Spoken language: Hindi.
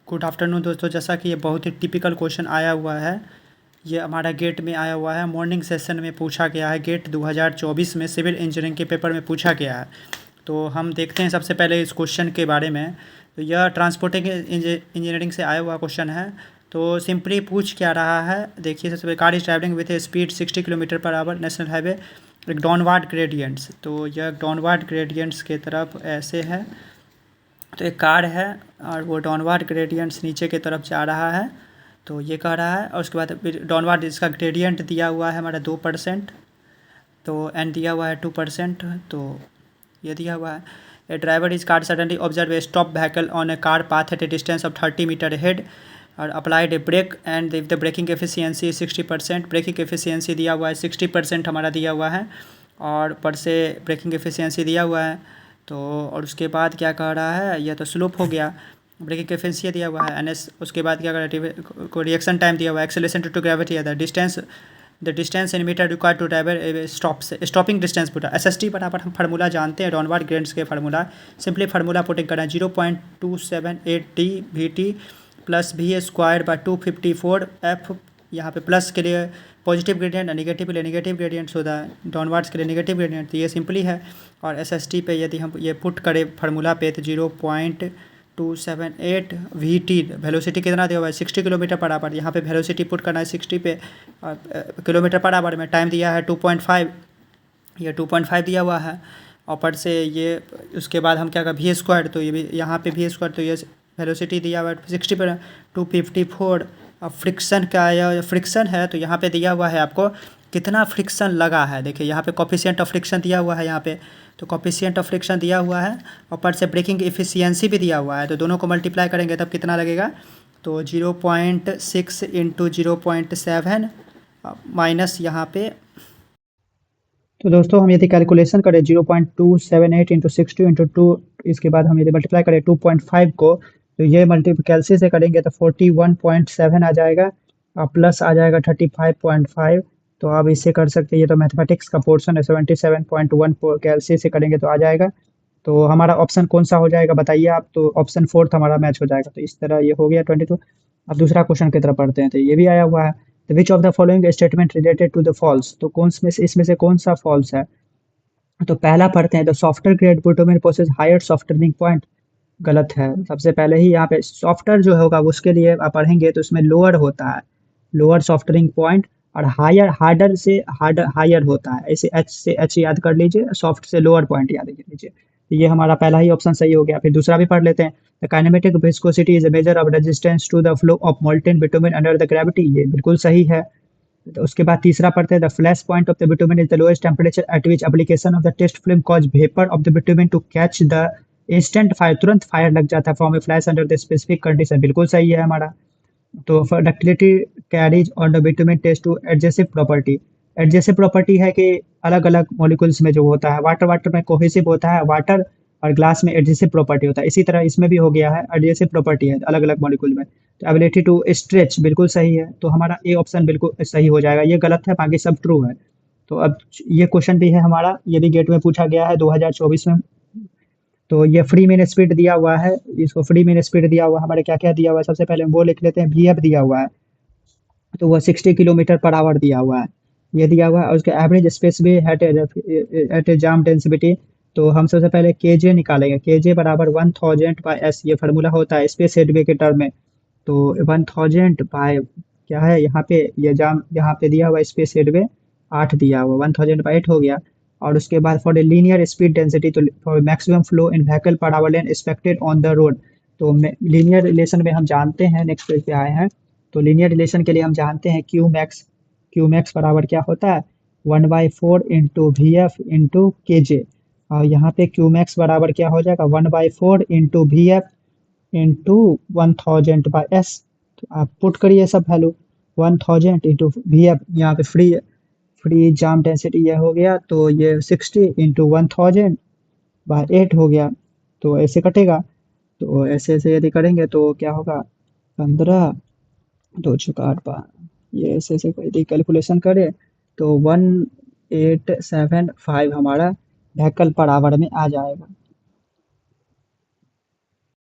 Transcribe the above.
गुड आफ्टरनून दोस्तों। जैसा कि ये बहुत ही टिपिकल क्वेश्चन आया हुआ है, ये हमारा गेट में आया हुआ है। मॉर्निंग सेशन में पूछा गया है, गेट 2024 में सिविल इंजीनियरिंग के पेपर में पूछा गया है। तो हम देखते हैं सबसे पहले इस क्वेश्चन के बारे में। तो यह ट्रांसपोर्टिंग इंजीनियरिंग से आया हुआ क्वेश्चन है। तो सिंपली पूछ क्या रहा है, देखिए सबसे पहले car is travelling with A speed 60 kilometre per hour national highway, एक डाउनवार्ड ग्रेडियंट्स। तो यह डाउनवार्ड ग्रेडियंट्स के तरफ ऐसे है। तो एक कार है और वो डाउनवार्ड ग्रेडियंट्स नीचे की तरफ जा रहा है, तो ये कह रहा है। और उसके बाद डाउनवार्ड इसका ग्रेडियंट दिया हुआ है हमारा 2%, तो एन दिया हुआ है 2%, तो ये दिया हुआ है। A driver is car suddenly observe a stop vehicle on a car path at a distance of 30 meter head और applied a brake and the braking efficiency 60%। Braking efficiency दिया हुआ है 60% हमारा दिया हुआ है, और ऊपर से ब्रेकिंग एफिशिएंसी दिया हुआ है। तो और उसके बाद क्या कह रहा है, यह तो स्लोप हो गया। ब्रेकिंग एफिशिएंसी दिया हुआ है एनएस। उसके बाद क्या कर रहा है, को रिएक्शन टाइम दिया हुआ है, एक्सेलरेशन टू ग्रेविटी है, the distance in metre required to driver stopping distance पूरा। SST बराबर हम फार्मूला जानते हैं, डाउनवार्ड ग्रेड्स के फार्मूला। सिंपली फार्मूला पुटिंग करना है 0.278 VT plus VA² bye 254 F। यहाँ पे प्लस के लिए पॉजिटिव ग्रेडियंट, नेगेटिव के लिए नेगेटिव ग्रेडियंट्स होता है, डाउनवार्ड्स के लिए नेगेटिव ग्रेडियंट। तो ये सिंपली है। और SST पे यदि हम ये पुट करें फार्मूला पे, तो 0.278 VT वेलोसिटी कितना दिया हुआ है 60 किलोमीटर पर आवर। यहाँ पे वेलोसिटी पुट करना है 60 पे किलोमीटर पर आवर में। टाइम दिया है 2.5, ये 2.5 दिया हुआ है। ऊपर से ये उसके बाद हम क्या कर VA², तो ये भी यहाँ पे VA², तो ये वेलोसिटी दिया हुआ है 60 पर 254। अब फ्रिक्शन का या फ्रिक्शन है, तो यहाँ पे दिया हुआ है आपको कितना फ्रिक्शन लगा है। देखिए यहाँ पे कोफिशिएंट ऑफ फ्रिक्शन दिया हुआ है यहाँ पे, तो कोफिशिएंट ऑफ फ्रिक्शन दिया हुआ है। ऊपर से ब्रेकिंग एफिशिएंसी भी दिया हुआ है, तो दोनों को मल्टीप्लाई करेंगे तब कितना लगेगा, तो 0.6 इंटू 0.7 माइनस यहाँ पे। तो दोस्तों हम यदि कैलकुलेशन करें 0.278 इंटू 60 इंटू 2, इसके बाद हम यदि मल्टीप्लाई करें 2.5 को, तो ये कैलसी से करेंगे तो 41.7 आ जाएगा और प्लस आ जाएगा 35.5। तो आप इससे कर सकते हैं, ये तो मैथमेटिक्स का पोर्शन है। 77.1 कैलसी से करेंगे तो आ जाएगा। तो हमारा ऑप्शन कौन सा हो जाएगा बताइए आप। तो ऑप्शन 4 हमारा मैच हो जाएगा। तो इस तरह ये हो गया 22। अब दूसरा क्वेश्चन की तरफ पढ़ते हैं। तो ये भी आया हुआ है, which of the following statement related to the false. तो कौन में से इसमें से कौन सा फॉल्स है। तो पहला पढ़ते हैं, the software grade bitumen possess higher softening point. गलत है। सबसे पहले ही यहाँ पे सॉफ्टवेयर जो होगा उसके लिए आप पढ़ेंगे तो इसमें लोअर होता है, लोअर सॉफ्टनिंग पॉइंट, और हायर हार्डर से हार्डर हायर होता है। ऐसे एच से एच याद कर लीजिए, सॉफ्ट से लोअर पॉइंट याद कर लीजिए। तो ये हमारा पहला ही ऑप्शन सही हो गया। फिर दूसरा भी पढ़ लेते हैं, the kinematic viscosity is a measure of resistance to the flow of molten bitumen under the gravity. ये बिल्कुल सही है। तो उसके बाद तीसरा पढ़ते हैं, the flash point of the bitumen is the lowest temperature at which application of the test film cause vapour of the bitumen to catch the instant fire. तुरंत फायर लग जाता है from a flash under the specific condition. बिल्कुल सही है हमारा। तो for ductility carries on the bitumen test to adhesive property. Adhesive property है कि अलग अलग मॉलिक्यूल्स में जो होता है, वाटर वाटर में कोहेसिव होता है वाटर, और ग्लास में एडजेसिव प्रॉपर्टी होता है। इसी तरह इसमें भी हो गया है, एडजेसिव प्रॉपर्टी है अलग अलग मॉलिक्यूल में। तो एबिलिटी टू स्ट्रेच बिल्कुल सही है। तो हमारा ए ऑप्शन बिल्कुल सही हो जाएगा। ये गलत है, बाकी सब ट्रू है। तो अब ये क्वेश्चन भी है हमारा, ये भी गेट में पूछा गया है 2024 में। तो ये फ्री मेन स्पीड दिया हुआ है, इसको फ्री मेन स्पीड दिया हुआ है। हमारे क्या क्या दिया हुआ है, सबसे पहले हम वो लिख लेते हैं। VF दिया हुआ है, तो वह 60 किलोमीटर पर आवर दिया हुआ है, ये दिया हुआ है। और उसके एवरेज स्पेस भी एट ए जाम डेंसिटी। तो हम सबसे पहले केजे निकालेंगे, केजे बराबर 1000/s। ये फार्मूला होता है स्पेस हेडवे के टर्म में। तो 1000 बाय क्या है यहाँ पे, ये जाम यहाँ पे दिया हुआ स्पेस हेडवे 8 दिया हुआ, 1000/8 हो गया। और उसके बाद for a linear speed density, तो for maximum flow in vehicle per hour lane expected on the road. तो लीनियर रिलेशन में हम जानते हैं, नेक्स्ट पेज पे आए हैं। तो लीनियर रिलेशन के लिए हम जानते हैं क्यू मैक्स बराबर क्या होता है, 1/4 इंटू VF इंटू KJ। और यहाँ पे क्यू मैक्स बराबर क्या हो जाएगा, 1/4 इंटू VF इंटू 1000/s। तो आप पुट करिए सब वैल्यू, 1000 इंटू VF, यहाँ पे फ्री जाम डेंसिटी ये हो गया, तो ये 60 इंटू 1000/8 हो गया। तो ऐसे कटेगा। तो ऐसे ऐसे यदि करेंगे तो क्या होगा, 15 2 चौका 8 ये ऐसे ऐसे यदि कैलकुलेशन करें तो 1875 हमारा व्हीकल पर आवर में आ जाएगा।